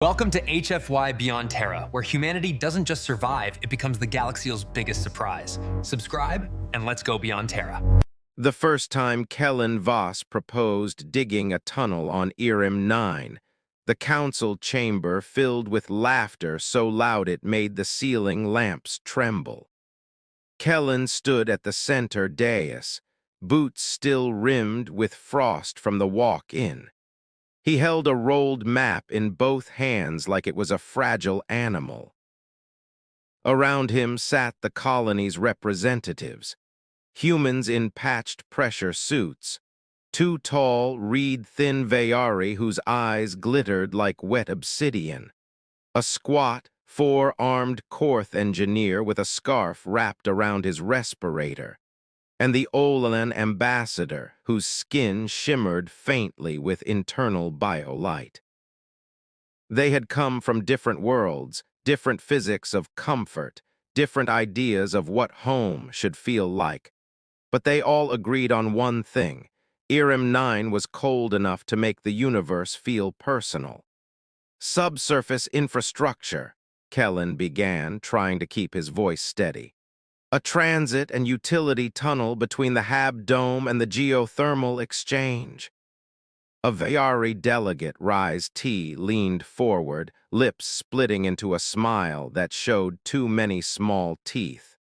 Welcome to HFY Beyond Terra, where humanity doesn't just survive, it becomes the galaxy's biggest surprise. Subscribe, and let's go beyond Terra. The first time Kellen Voss proposed digging a tunnel on Irem 9, the council chamber filled with laughter so loud it made the ceiling lamps tremble. Kellen stood at the center dais, boots still rimmed with frost from the walk-in. He held a rolled map in both hands like it was a fragile animal. Around him sat the colony's representatives, humans in patched pressure suits, two tall, reed-thin Veyari whose eyes glittered like wet obsidian, a squat, four-armed Korth engineer with a scarf wrapped around his respirator, and the Olan ambassador, whose skin shimmered faintly with internal biolight. They had come from different worlds, different physics of comfort, different ideas of what home should feel like. But they all agreed on one thing: Irem 9 was cold enough to make the universe feel personal. Subsurface infrastructure, Kellen began, trying to keep his voice steady. A transit and utility tunnel between the Hab Dome and the geothermal exchange. A Veyari delegate, Rise T, leaned forward, lips splitting into a smile that showed too many small teeth.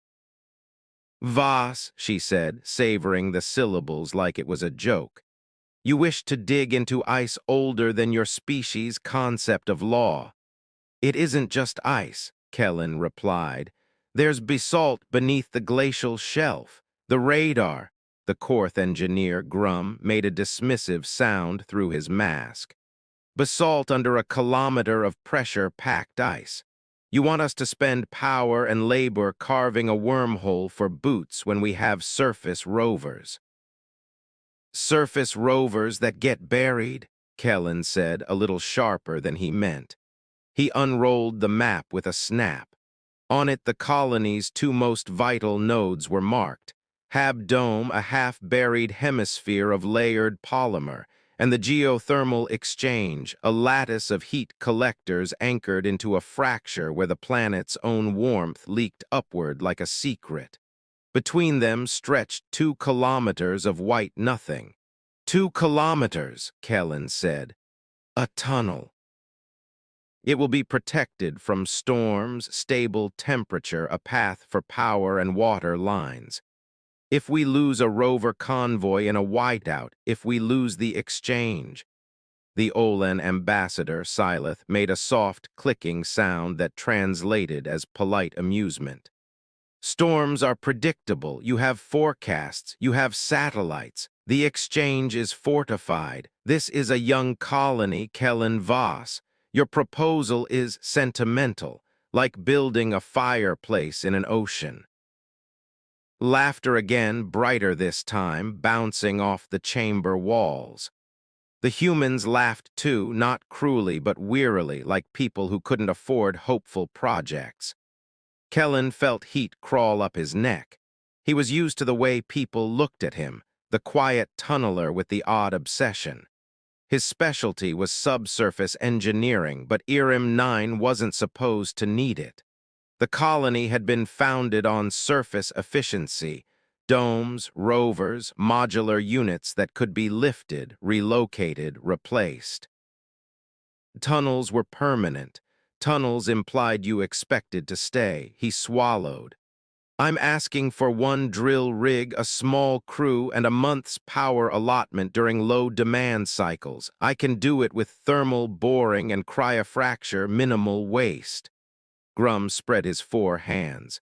Voss, she said, savoring the syllables like it was a joke. You wish to dig into ice older than your species' concept of law. It isn't just ice, Kellen replied. There's basalt beneath the glacial shelf, the radar. The Korth engineer, Grum, made a dismissive sound through his mask. Basalt under a kilometer of pressure-packed ice. You want us to spend power and labor carving a wormhole for boots when we have surface rovers. Surface rovers that get buried, Kellen said, a little sharper than he meant. He unrolled the map with a snap. On it, the colony's two most vital nodes were marked: Hab Dome, a half-buried hemisphere of layered polymer, and the geothermal exchange, a lattice of heat collectors anchored into a fracture where the planet's own warmth leaked upward like a secret. Between them stretched 2 kilometers of white nothing. 2 kilometers, Kellen said. A tunnel. It will be protected from storms, stable temperature, a path for power and water lines. If we lose a rover convoy in a whiteout, if we lose the exchange. The Olan ambassador, Silith, made a soft, clicking sound that translated as polite amusement. Storms are predictable. You have forecasts. You have satellites. The exchange is fortified. This is a young colony, Kellen Voss. Your proposal is sentimental, like building a fireplace in an ocean. Laughter again, brighter this time, bouncing off the chamber walls. The humans laughed too, not cruelly but wearily, like people who couldn't afford hopeful projects. Kellen felt heat crawl up his neck. He was used to the way people looked at him, the quiet tunneler with the odd obsession. His specialty was subsurface engineering, but Irem 9 wasn't supposed to need it. The colony had been founded on surface efficiency, domes, rovers, modular units that could be lifted, relocated, replaced. Tunnels were permanent. Tunnels implied you expected to stay. He swallowed. I'm asking for 1 drill rig, a small crew, and a month's power allotment during low demand cycles. I can do it with thermal boring and cryofracture, minimal waste. Grum spread his 4 hands.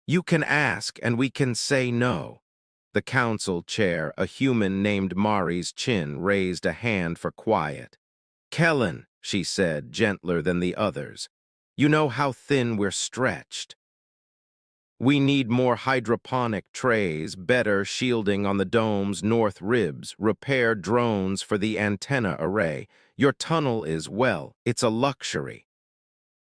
You can ask, and we can say no. The council chair, a human named Mari's chin, raised a hand for quiet. Kellen, she said, gentler than the others. You know how thin we're stretched. We need more hydroponic trays, better shielding on the dome's north ribs, repair drones for the antenna array. Your tunnel is, well, it's a luxury.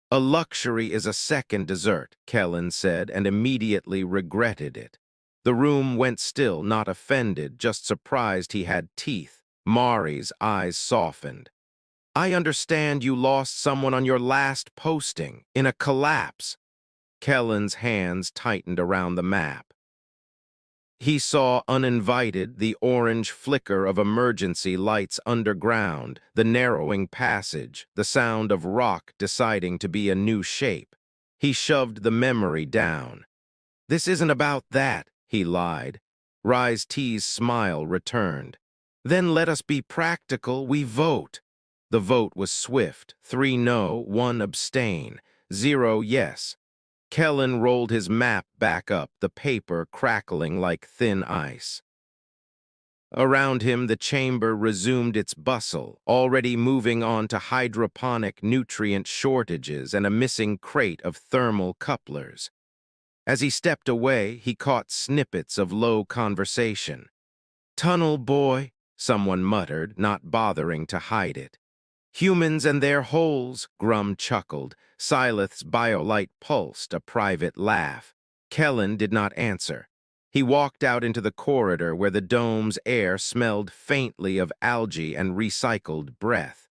A luxury is a second dessert, Kellen said, and immediately regretted it. The room went still, not offended, just surprised he had teeth. Mari's eyes softened. I understand you lost someone on your last posting, in a collapse. Kellen's hands tightened around the map. He saw, uninvited, the orange flicker of emergency lights underground, the narrowing passage, the sound of rock deciding to be a new shape. He shoved the memory down. This isn't about that, he lied. Rise T's smile returned. Then let us be practical, we vote. The vote was swift, 3 no, 1 abstain, 0 yes. Kellen rolled his map back up, the paper crackling like thin ice. Around him, the chamber resumed its bustle, already moving on to hydroponic nutrient shortages and a missing crate of thermal couplers. As he stepped away, he caught snippets of low conversation. "Tunnel boy," someone muttered, not bothering to hide it. "Humans and their holes," Grum chuckled. Silith's biolight pulsed, a private laugh. Kellen did not answer. He walked out into the corridor where the dome's air smelled faintly of algae and recycled breath.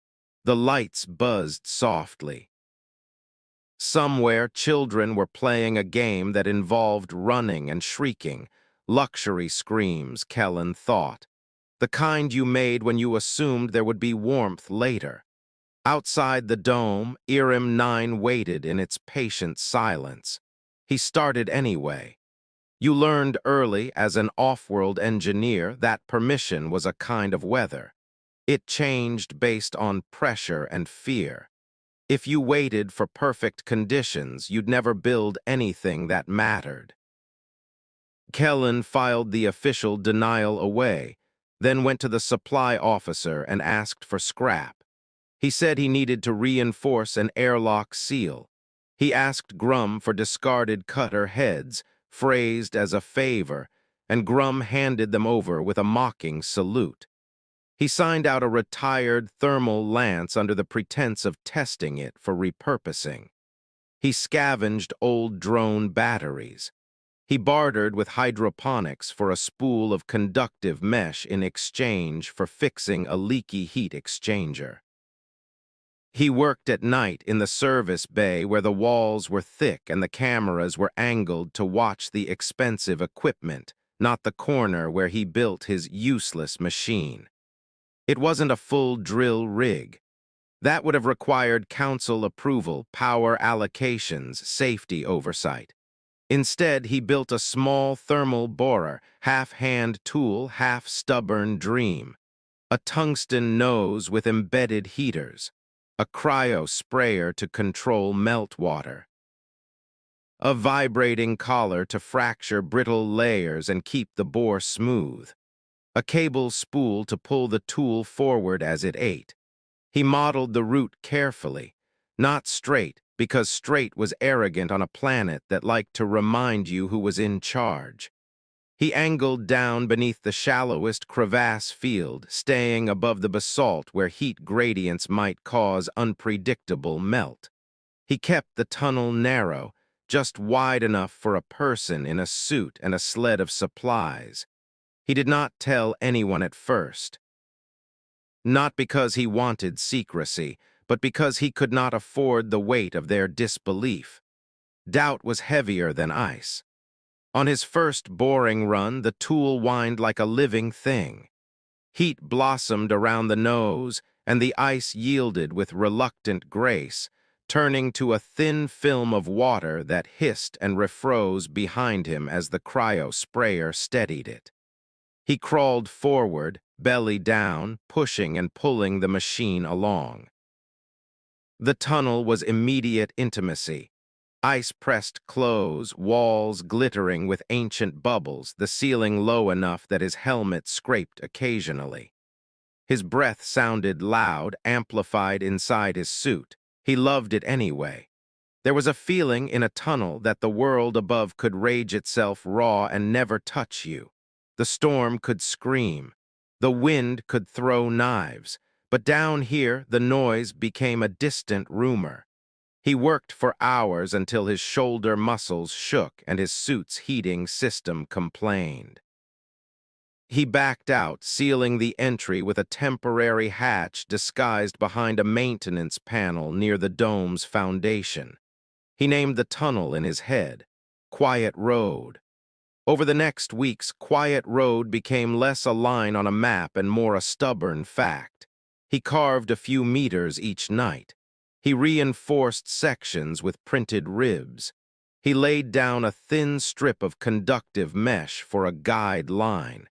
The lights buzzed softly. Somewhere, children were playing a game that involved running and shrieking. Luxury screams, Kellen thought. The kind you made when you assumed there would be warmth later. Outside the dome, IRIM 9 waited in its patient silence. He started anyway. You learned early, as an off-world engineer, that permission was a kind of weather. It changed based on pressure and fear. If you waited for perfect conditions, you'd never build anything that mattered. Kellen filed the official denial away, then went to the supply officer and asked for scrap. He said he needed to reinforce an airlock seal. He asked Grum for discarded cutter heads, phrased as a favor, and Grum handed them over with a mocking salute. He signed out a retired thermal lance under the pretense of testing it for repurposing. He scavenged old drone batteries. He bartered with hydroponics for a spool of conductive mesh in exchange for fixing a leaky heat exchanger. He worked at night in the service bay where the walls were thick and the cameras were angled to watch the expensive equipment, not the corner where he built his useless machine. It wasn't a full drill rig. That would have required council approval, power allocations, safety oversight. Instead, he built a small thermal borer, half-hand tool, half-stubborn dream. A tungsten nose with embedded heaters. A cryo sprayer to control meltwater. A vibrating collar to fracture brittle layers and keep the bore smooth. A cable spool to pull the tool forward as it ate. He modeled the route carefully, not straight, because straight was arrogant on a planet that liked to remind you who was in charge. He angled down beneath the shallowest crevasse field, staying above the basalt where heat gradients might cause unpredictable melt. He kept the tunnel narrow, just wide enough for a person in a suit and a sled of supplies. He did not tell anyone at first. Not because he wanted secrecy, but because he could not afford the weight of their disbelief. Doubt was heavier than ice. On his first boring run, the tool whined like a living thing. Heat blossomed around the nose, and the ice yielded with reluctant grace, turning to a thin film of water that hissed and refroze behind him as the cryo sprayer steadied it. He crawled forward, belly down, pushing and pulling the machine along. The tunnel was immediate intimacy. Ice pressed close, walls glittering with ancient bubbles, the ceiling low enough that his helmet scraped occasionally. His breath sounded loud, amplified inside his suit. He loved it anyway. There was a feeling in a tunnel that the world above could rage itself raw and never touch you. The storm could scream. The wind could throw knives. But down here, the noise became a distant rumor. He worked for hours until his shoulder muscles shook and his suit's heating system complained. He backed out, sealing the entry with a temporary hatch disguised behind a maintenance panel near the dome's foundation. He named the tunnel in his head, Quiet Road. Over the next weeks, Quiet Road became less a line on a map and more a stubborn fact. He carved a few meters each night. He reinforced sections with printed ribs. He laid down a thin strip of conductive mesh for a guide line.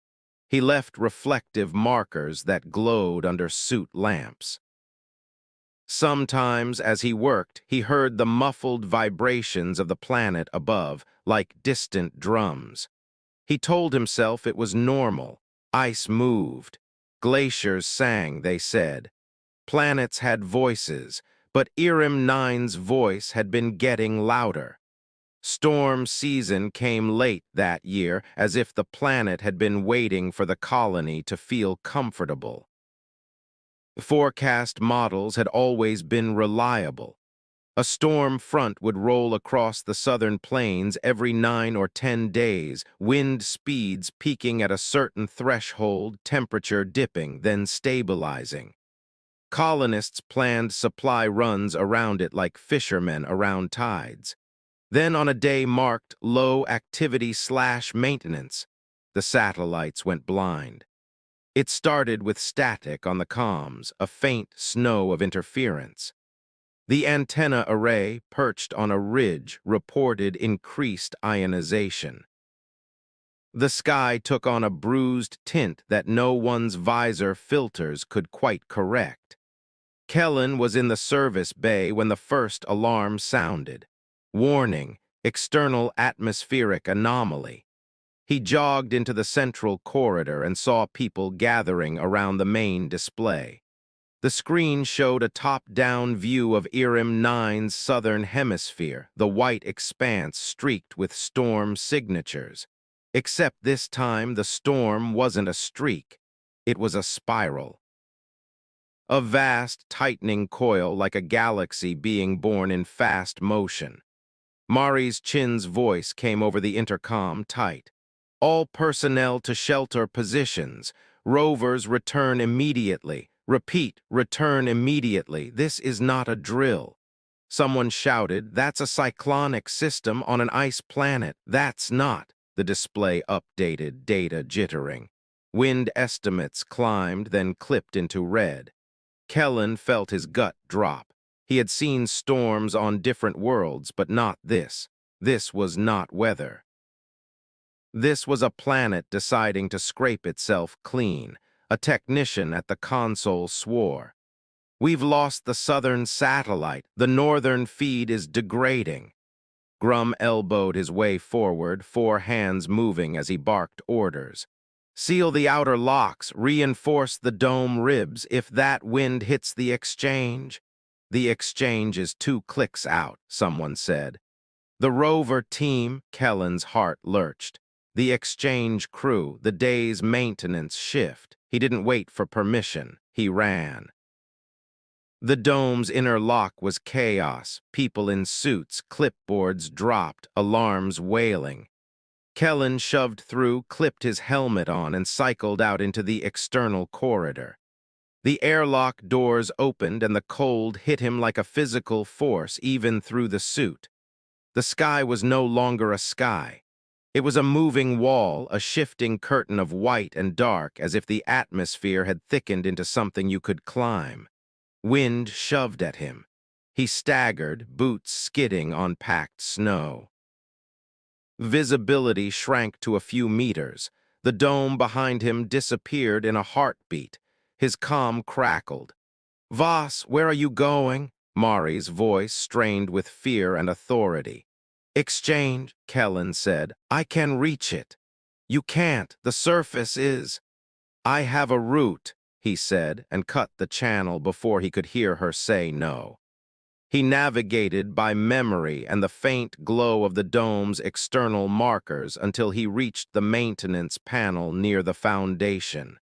He left reflective markers that glowed under suit lamps. Sometimes, as he worked, he heard the muffled vibrations of the planet above, like distant drums. He told himself it was normal. Ice moved. Glaciers sang, they said. Planets had voices, but Irem Nine's voice had been getting louder. Storm season came late that year, as if the planet had been waiting for the colony to feel comfortable. Forecast models had always been reliable. A storm front would roll across the southern plains every 9 or 10 days, wind speeds peaking at a certain threshold, temperature dipping, then stabilizing. Colonists planned supply runs around it like fishermen around tides. Then on a day marked low activity/maintenance, the satellites went blind. It started with static on the comms, a faint snow of interference. The antenna array, perched on a ridge, reported increased ionization. The sky took on a bruised tint that no one's visor filters could quite correct. Kellen was in the service bay when the first alarm sounded. Warning, external atmospheric anomaly. He jogged into the central corridor and saw people gathering around the main display. The screen showed a top-down view of Irem Nine's southern hemisphere, the white expanse streaked with storm signatures. Except this time the storm wasn't a streak. It was a spiral. A vast, tightening coil like a galaxy being born in fast motion. Mari's Chin's voice came over the intercom tight. All personnel to shelter positions. Rovers return immediately. Repeat, return immediately. This is not a drill. Someone shouted, "That's a cyclonic system on an ice planet." "That's not." The display updated, data jittering. Wind estimates climbed, then clipped into red. Kellen felt his gut drop. He had seen storms on different worlds, but not this. This was not weather. This was a planet deciding to scrape itself clean. A technician at the console swore. "We've lost the southern satellite. The northern feed is degrading." Grum elbowed his way forward, 4 hands moving as he barked orders. "Seal the outer locks, reinforce the dome ribs if that wind hits the exchange." "The exchange is 2 clicks out," someone said. "The rover team," Kellen's heart lurched. "The exchange crew, the day's maintenance shift." He didn't wait for permission. He ran. The dome's inner lock was chaos, people in suits, clipboards dropped, alarms wailing. Kellen shoved through, clipped his helmet on, and cycled out into the external corridor. The airlock doors opened and the cold hit him like a physical force even through the suit. The sky was no longer a sky. It was a moving wall, a shifting curtain of white and dark, as if the atmosphere had thickened into something you could climb. Wind shoved at him. He staggered, boots skidding on packed snow. Visibility shrank to a few meters. The dome behind him disappeared in a heartbeat. His comm crackled. "Voss, where are you going?" Mari's voice strained with fear and authority. "Exchange," Kellen said. "I can reach it." "You can't. The surface is—" "I have a route," he said, and cut the channel before he could hear her say no. He navigated by memory and the faint glow of the dome's external markers until he reached the maintenance panel near the foundation.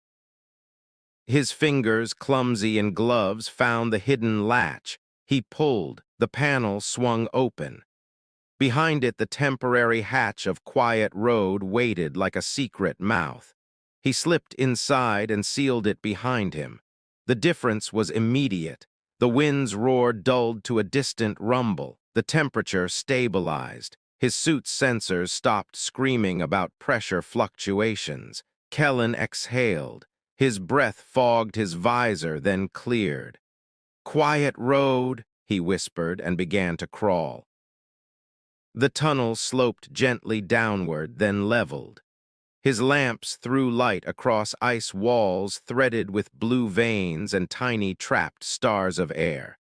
His fingers, clumsy in gloves, found the hidden latch. He pulled. The panel swung open. Behind it, the temporary hatch of Quiet Road waited like a secret mouth. He slipped inside and sealed it behind him. The difference was immediate. The wind's roar dulled to a distant rumble. The temperature stabilized. His suit's sensors stopped screaming about pressure fluctuations. Kellen exhaled. His breath fogged his visor, then cleared. "Quiet road," he whispered and began to crawl. The tunnel sloped gently downward, then leveled. His lamps threw light across ice walls threaded with blue veins and tiny trapped stars of air.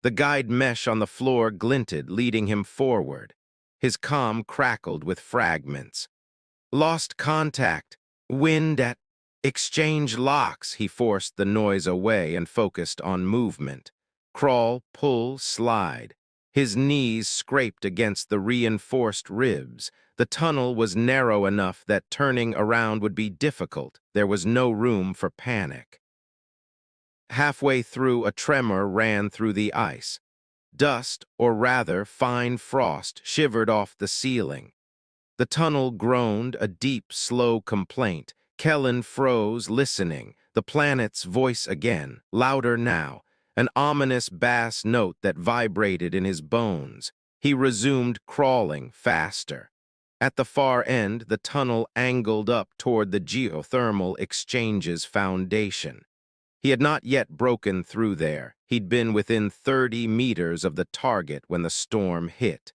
The guide mesh on the floor glinted, leading him forward. His comm crackled with fragments. "Lost contact. Wind at exchange locks." He forced the noise away and focused on movement. Crawl, pull, slide. His knees scraped against the reinforced ribs. The tunnel was narrow enough that turning around would be difficult. There was no room for panic. Halfway through, a tremor ran through the ice. Dust, or rather fine frost, shivered off the ceiling. The tunnel groaned, a deep, slow complaint. Kellen froze, listening. The planet's voice again, louder now, an ominous bass note that vibrated in his bones. He resumed crawling, faster. At the far end, the tunnel angled up toward the geothermal exchange's foundation. He had not yet broken through there. He'd been within 30 meters of the target when the storm hit.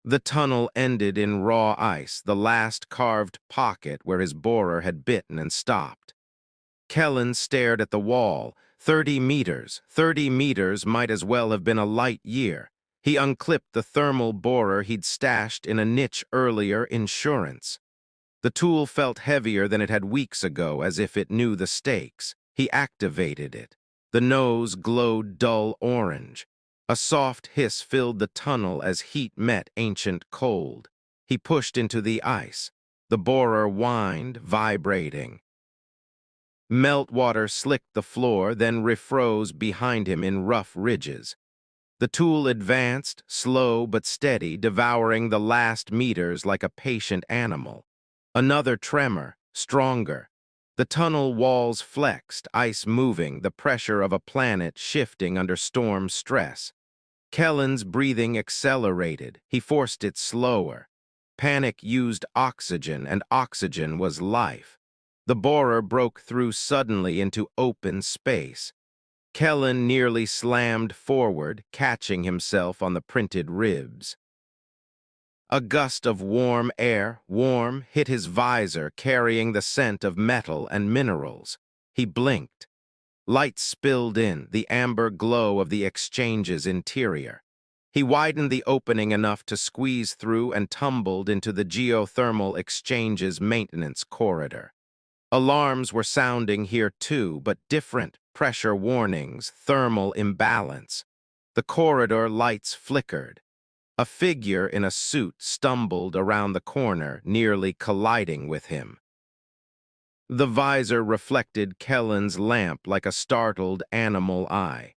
The tunnel ended in raw ice, the last carved pocket where his borer had bitten and stopped. Kellen stared at the wall. 30 meters. 30 meters might as well have been a light year. He unclipped the thermal borer he'd stashed in a niche earlier. Insurance. The tool felt heavier than it had weeks ago, as if it knew the stakes. He activated it. The nose glowed dull orange. A soft hiss filled the tunnel as heat met ancient cold. He pushed into the ice. The borer whined, vibrating. Meltwater slicked the floor, then refroze behind him in rough ridges. The tool advanced, slow but steady, devouring the last meters like a patient animal. Another tremor, stronger. The tunnel walls flexed, ice moving, the pressure of a planet shifting under storm stress. Kellen's breathing accelerated. He forced it slower. Panic used oxygen, and oxygen was life. The borer broke through suddenly into open space. Kellen nearly slammed forward, catching himself on the printed ribs. A gust of warm air, hit his visor, carrying the scent of metal and minerals. He blinked. Light spilled in, the amber glow of the exchange's interior. He widened the opening enough to squeeze through and tumbled into the geothermal exchange's maintenance corridor. Alarms were sounding here too, but different. Pressure warnings, thermal imbalance. The corridor lights flickered. A figure in a suit stumbled around the corner, nearly colliding with him. The visor reflected Kellen's lamp like a startled animal eye.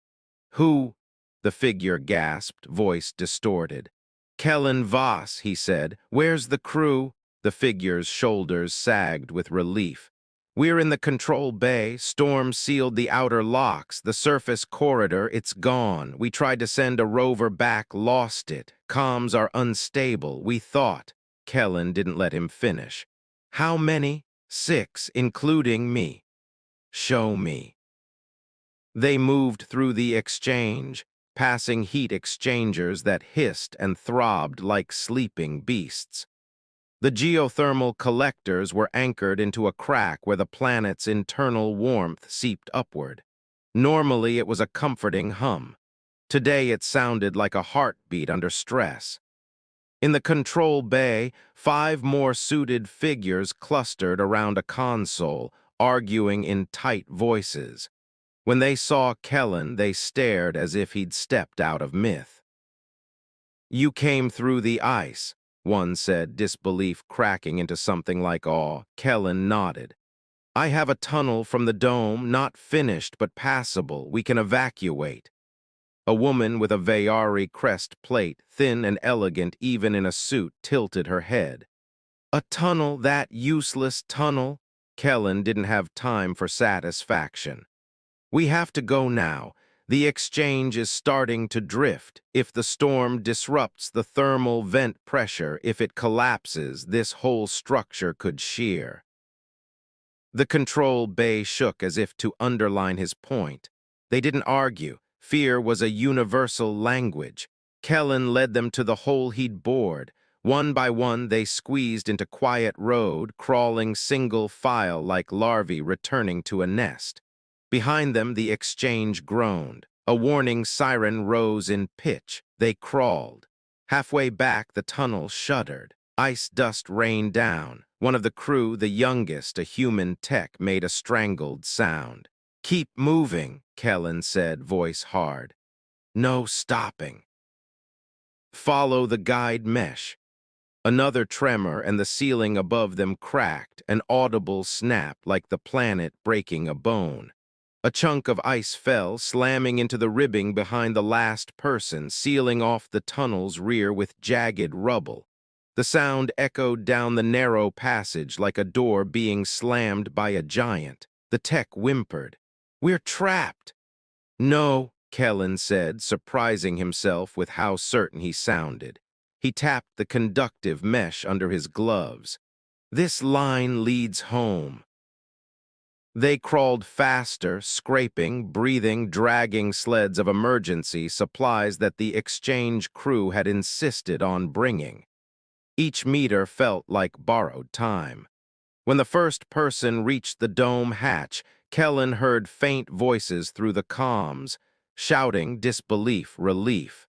"Who?" the figure gasped, voice distorted. "Kellen Voss," he said. "Where's the crew?" The figure's shoulders sagged with relief. "We're in the control bay. Storm sealed the outer locks. The surface corridor, it's gone. We tried to send a rover back, lost it. Comms are unstable, we thought." Kellen didn't let him finish. "How many?" "6, including me." "Show me." They moved through the exchange, passing heat exchangers that hissed and throbbed like sleeping beasts. The geothermal collectors were anchored into a crack where the planet's internal warmth seeped upward. Normally, it was a comforting hum. Today, it sounded like a heartbeat under stress. In the control bay, 5 more suited figures clustered around a console, arguing in tight voices. When they saw Kellen, they stared as if he'd stepped out of myth. "You came through the ice," one said, disbelief cracking into something like awe. Kellen nodded. "I have a tunnel from the dome, not finished but passable. We can evacuate." A woman with a Vayari crest plate, thin and elegant even in a suit, tilted her head. "A tunnel, that useless tunnel?" Kellen didn't have time for satisfaction. We have to go now. The exchange is starting to drift. If the storm disrupts the thermal vent pressure, if it collapses, this whole structure could shear. The control bay shook as if to underline his point. They didn't argue. Fear was a universal language. Kellen led them to the hole he'd bored. One by one, they squeezed into quiet road, crawling single file like larvae returning to a nest. Behind them, the exchange groaned. A warning siren rose in pitch. They crawled. Halfway back, the tunnel shuddered. Ice dust rained down. One of the crew, the youngest, a human tech, made a strangled sound. "Keep moving," Kellen said, voice hard. "No stopping." "Follow the guide mesh." Another tremor and the ceiling above them cracked, an audible snap like the planet breaking a bone. A chunk of ice fell, slamming into the ribbing behind the last person, sealing off the tunnel's rear with jagged rubble. The sound echoed down the narrow passage like a door being slammed by a giant. The tech whimpered. "We're trapped." "No," Kellen said, surprising himself with how certain he sounded. He tapped the conductive mesh under his gloves. "This line leads home." They crawled faster, scraping, breathing, dragging sleds of emergency supplies that the exchange crew had insisted on bringing. Each meter felt like borrowed time. When the first person reached the dome hatch, Kellen heard faint voices through the comms, shouting disbelief, relief.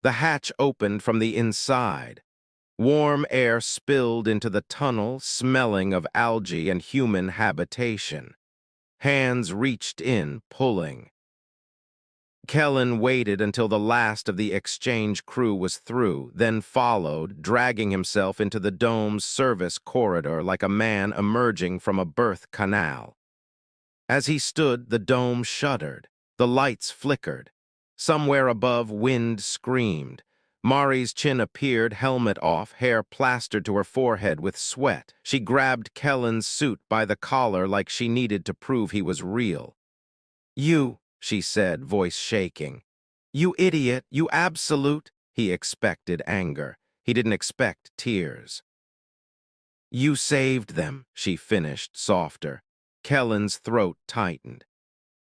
The hatch opened from the inside. Warm air spilled into the tunnel, smelling of algae and human habitation. Hands reached in, pulling. Kellen waited until the last of the exchange crew was through, then followed, dragging himself into the dome's service corridor like a man emerging from a birth canal. As he stood, the dome shuddered. The lights flickered. Somewhere above, wind screamed. Mari's chin appeared, helmet off, hair plastered to her forehead with sweat. She grabbed Kellen's suit by the collar like she needed to prove he was real. "You," she said, voice shaking. "You idiot, you absolute." He expected anger. He didn't expect tears. "You saved them," she finished, softer. Kellen's throat tightened.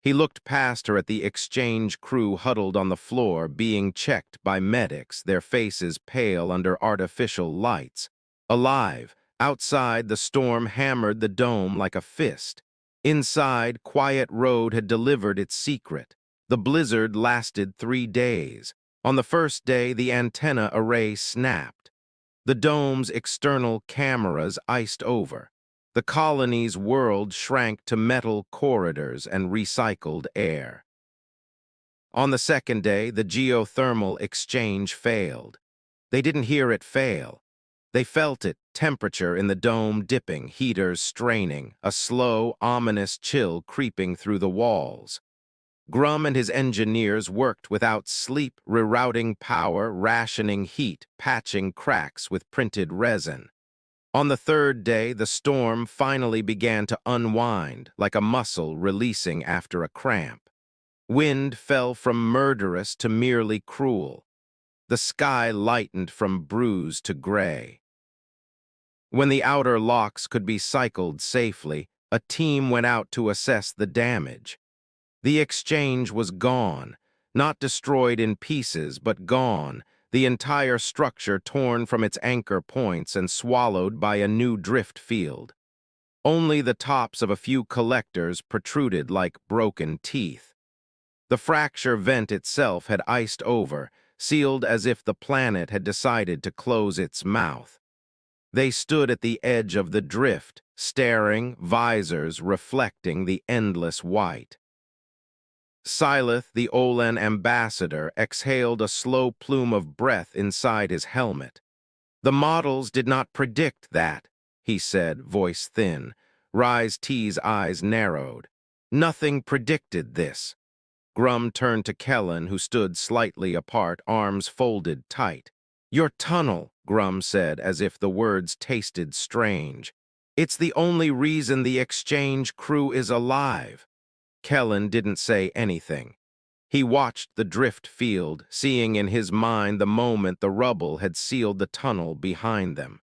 He looked past her at the exchange crew huddled on the floor, being checked by medics, their faces pale under artificial lights. Alive, outside, the storm hammered the dome like a fist. Inside, Quiet Road had delivered its secret. The blizzard lasted 3 days. On the first day, the antenna array snapped. The dome's external cameras iced over. The colony's world shrank to metal corridors and recycled air. On the second day, the geothermal exchange failed. They didn't hear it fail. They felt it, temperature in the dome dipping, heaters straining, a slow, ominous chill creeping through the walls. Grum and his engineers worked without sleep, rerouting power, rationing heat, patching cracks with printed resin. On the third day, the storm finally began to unwind, like a muscle releasing after a cramp. Wind fell from murderous to merely cruel. The sky lightened from bruised to gray. When the outer locks could be cycled safely, a team went out to assess the damage. The exchange was gone, not destroyed in pieces, but gone, the entire structure torn from its anchor points and swallowed by a new drift field. Only the tops of a few collectors protruded like broken teeth. The fracture vent itself had iced over, sealed as if the planet had decided to close its mouth. They stood at the edge of the drift, staring, visors reflecting the endless white. Silith, the Olan ambassador, exhaled a slow plume of breath inside his helmet. "The models did not predict that," he said, voice thin. Rise T's eyes narrowed. "Nothing predicted this." Grum turned to Kellen, who stood slightly apart, arms folded tight. "Your tunnel," Grum said, as if the words tasted strange. It's the only reason the exchange crew is alive. Kellen didn't say anything. He watched the drift field, seeing in his mind the moment the rubble had sealed the tunnel behind them.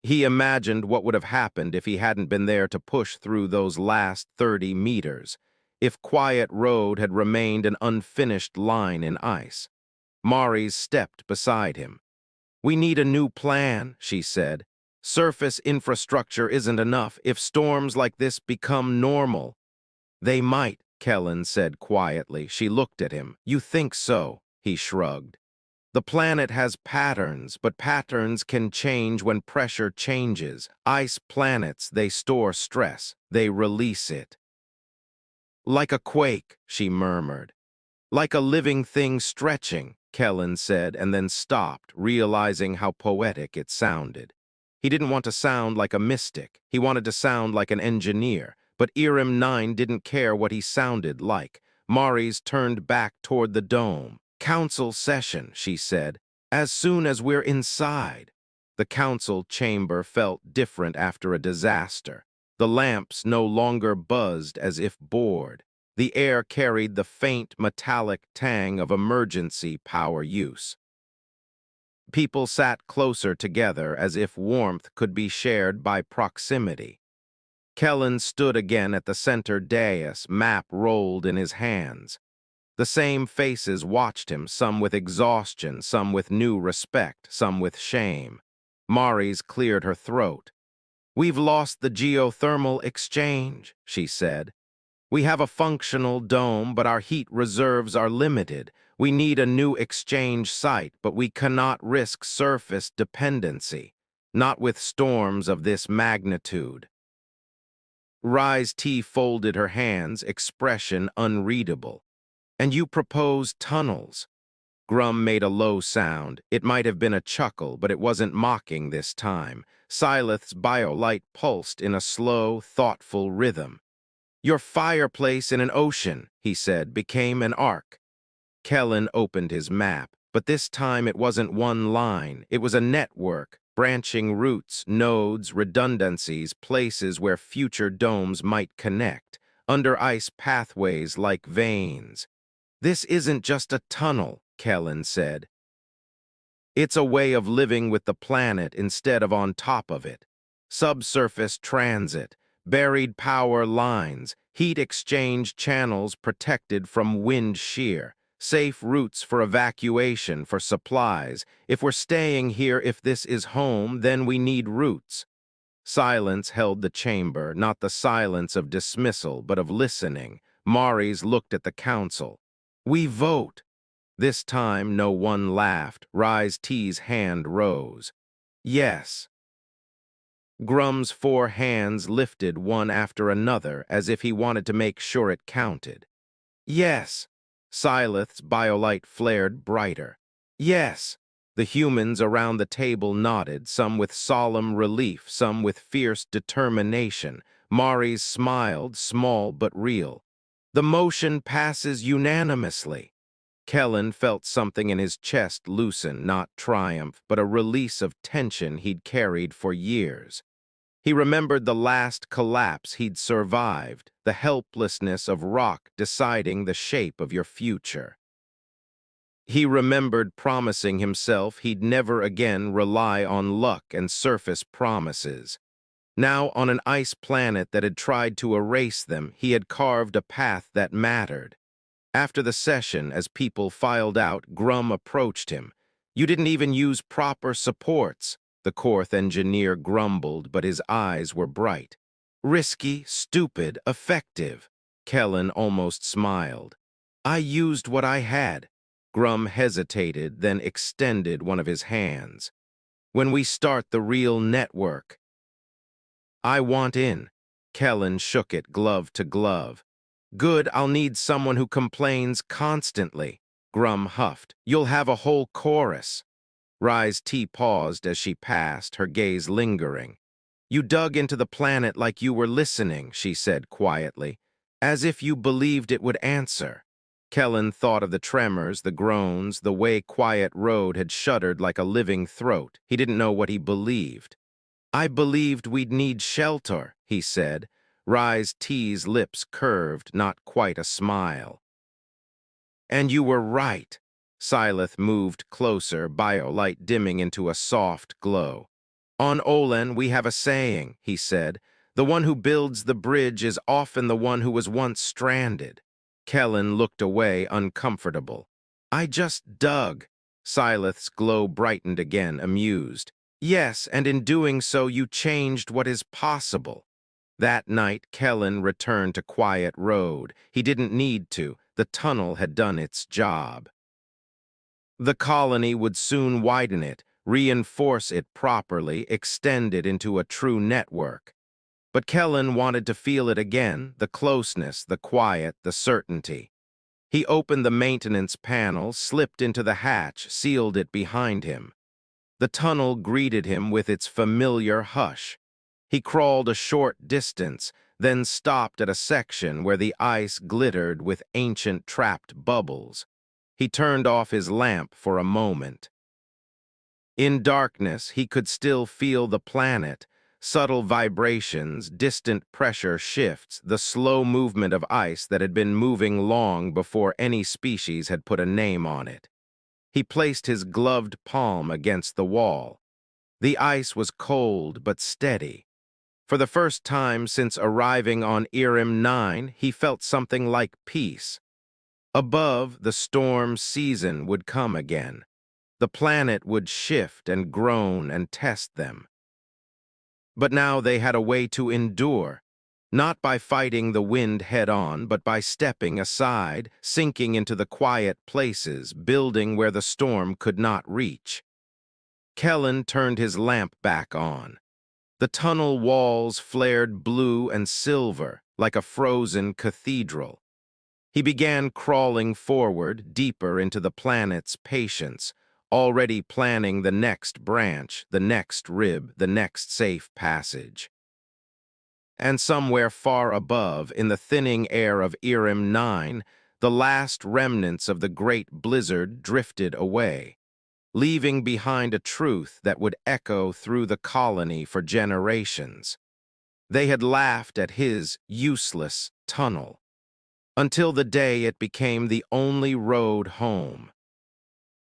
He imagined what would have happened if he hadn't been there to push through those last 30 meters, if Quiet Road had remained an unfinished line in ice. Maris stepped beside him. "We need a new plan," she said. "Surface infrastructure isn't enough. If storms like this become normal." "They might," Kellen said quietly. She looked at him. "You think so?" He shrugged. "The planet has patterns, but patterns can change when pressure changes. Ice planets, they store stress. They release it." "Like a quake," she murmured. "Like a living thing stretching," Kellen said, and then stopped, realizing how poetic it sounded. He didn't want to sound like a mystic. He wanted to sound like an engineer, but Irim 9 didn't care what he sounded like. Maris turned back toward the dome. "Council session," she said, "as soon as we're inside." The council chamber felt different after a disaster. The lamps no longer buzzed as if bored. The air carried the faint metallic tang of emergency power use. People sat closer together as if warmth could be shared by proximity. Kellen stood again at the center dais, map rolled in his hands. The same faces watched him, some with exhaustion, some with new respect, some with shame. Maris cleared her throat. "We've lost the geothermal exchange," she said. "We have a functional dome, but our heat reserves are limited. We need a new exchange site, but we cannot risk surface dependency, not with storms of this magnitude." Rise T folded her hands, expression unreadable. "And you propose tunnels." Grum made a low sound. It might have been a chuckle, but it wasn't mocking this time. Silith's biolight pulsed in a slow, thoughtful rhythm. "Your fireplace in an ocean," he said, "became an arc." Kellen opened his map, but this time it wasn't one line. It was a network, branching routes, nodes, redundancies, places where future domes might connect, under ice pathways like veins. "This isn't just a tunnel," Kellen said. "It's a way of living with the planet instead of on top of it. Subsurface transit, buried power lines, heat exchange channels protected from wind shear, safe routes for evacuation, for supplies. If we're staying here, if this is home, then we need routes." Silence held the chamber, not the silence of dismissal, but of listening. Maris looked at the council. "We vote." This time no one laughed. Rise T's hand rose. "Yes." Grum's 4 hands lifted one after another as if he wanted to make sure it counted. "Yes." Silith's biolight flared brighter. "Yes." The humans around the table nodded, some with solemn relief, some with fierce determination. Maris smiled, small but real. "The motion passes unanimously." Kellen felt something in his chest loosen, not triumph, but a release of tension he'd carried for years. He remembered the last collapse he'd survived, the helplessness of rock deciding the shape of your future. He remembered promising himself he'd never again rely on luck and surface promises. Now, on an ice planet that had tried to erase them, he had carved a path that mattered. After the session, as people filed out, Grum approached him. "You didn't even use proper supports," the Korth engineer grumbled, but his eyes were bright. "Risky, stupid, effective." Kellen almost smiled. "I used what I had." Grum hesitated, then extended one of his hands. "When we start the real network." "I want in." Kellen shook it glove to glove. "Good, I'll need someone who complains constantly." Grum huffed. "You'll have a whole chorus." Rise T paused as she passed, her gaze lingering. "You dug into the planet like you were listening," she said quietly, "as if you believed it would answer." Kellen thought of the tremors, the groans, the way Quiet Road had shuddered like a living throat. He didn't know what he believed. I believed we'd need shelter, he said. Rise T's lips curved, not quite a smile. And you were right. Silith moved closer, biolight dimming into a soft glow. On Olen, we have a saying, he said. The one who builds the bridge is often the one who was once stranded. Kellen looked away, uncomfortable. I just dug. Silith's glow brightened again, amused. Yes, and in doing so you changed what is possible. That night, Kellen returned to Quiet Road. He didn't need to. The tunnel had done its job. The colony would soon widen it, reinforce it properly, extend it into a true network. But Kellen wanted to feel it again, the closeness, the quiet, the certainty. He opened the maintenance panel, slipped into the hatch, sealed it behind him. The tunnel greeted him with its familiar hush. He crawled a short distance, then stopped at a section where the ice glittered with ancient trapped bubbles. He turned off his lamp for a moment. In darkness, he could still feel the planet, subtle vibrations, distant pressure shifts, the slow movement of ice that had been moving long before any species had put a name on it. He placed his gloved palm against the wall. The ice was cold but steady. For the first time since arriving on Irim 9, he felt something like peace. Above, the storm season would come again. The planet would shift and groan and test them. But now they had a way to endure, not by fighting the wind head-on, but by stepping aside, sinking into the quiet places, building where the storm could not reach. Kellen turned his lamp back on. The tunnel walls flared blue and silver, like a frozen cathedral. He began crawling forward, deeper into the planet's patience, already planning the next branch, the next rib, the next safe passage. And somewhere far above, in the thinning air of Irim 9, the last remnants of the great blizzard drifted away, leaving behind a truth that would echo through the colony for generations. They had laughed at his useless tunnel, until the day it became the only road home.